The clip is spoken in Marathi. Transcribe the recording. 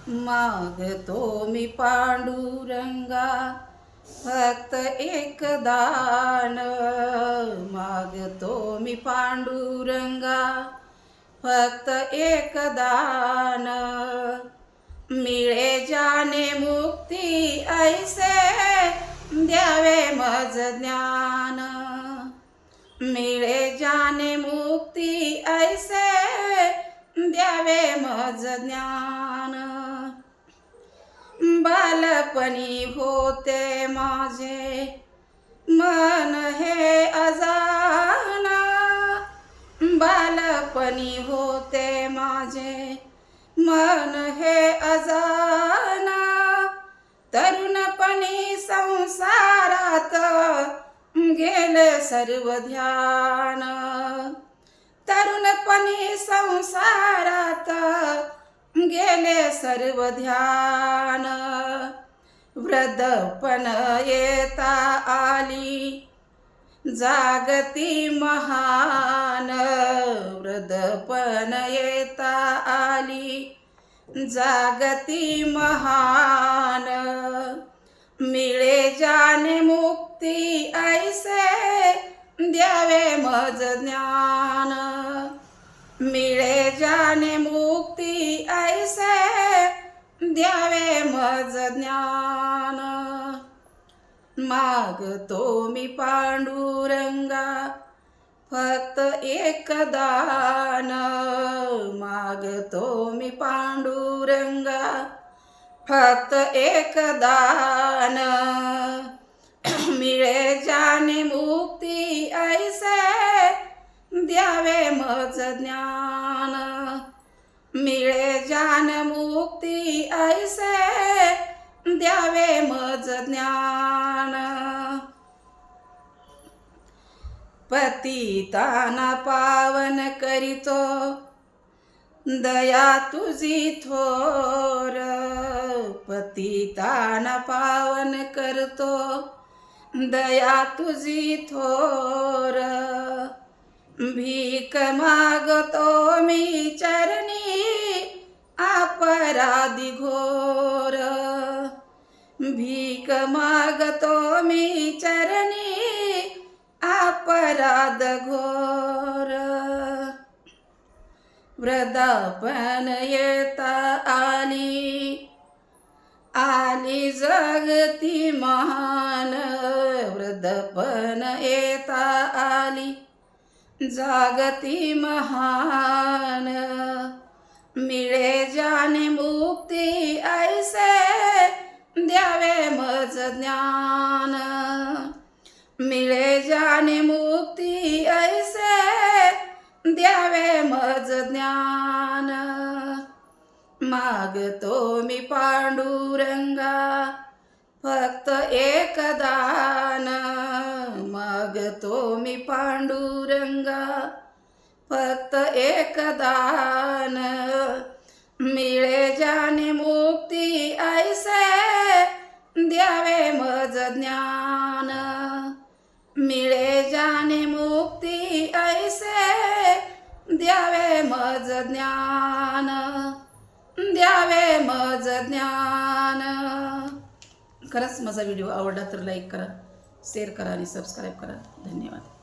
मागतो मी पांडुरंगा फक्त एक दान। मागतो मी पांडुरंगा फक्त एक दान। मिळे जाने मुक्ती ऐसे द्यावे मज ज्ञान। मिळे जाने मुक्ती ऐसे द्यावे मज ज्ञान। बालपणी होते माझे मन हे अजान। बालपणी होते माझे मन हे अजान। तरुणपणी संसारात गेले सर्व ध्यान। तरुणपणी संसारात गेले सर्व ध्यान। वृद्धपण येता आली जागती महान। वृद्धपण येता आली जागती महान। मिळे जाने मुक्ती ऐसे द्यावे मज ज्ञान। मिळे जाने मुक्ती ऐसे द्यावे मज ज्ञान। मागतो मी पांडुरंगा फक्त एक दान। मागतो मी पांडुरंगा फक्त एक दान। मिळे जाने मुक्ती ऐसे द्यावे मज ज्ञान। मिळे जान मुक्ती ऐसे द्यावे मज ज्ञान। पतिताना पावन करीतो दया तुझी थोर। पतिताना पावन करतो दया तुझी थोर। भीक मागतो मी चरणी अपराधी घोर। भीक मागतो मी चरणी अपराध घोर। वृद्धापन येता आली आली जगती महान। वृद्धपण येता आली जागती महान। मिळे जाने मुक्ती ऐसे द्यावे मज ज्ञान। मिळे जाने मुक्ती ऐसे द्यावे मज ज्ञान। मागतो मी पांडुरंगा फक्त एक दान। मागतो मी पांडुरंगा फक्त एक दान। मिळे जाने मुक्ती ऐसे द्यावे मज ज्ञान। मिळे जाने मुक्ती ऐसे द्यावे मज ज्ञान। द्यावे मज ज्ञान। खरंच माझा व्हिडिओ आवडला तर लाईक करा, शेअर करा आणि सबस्क्राईब करा. धन्यवाद.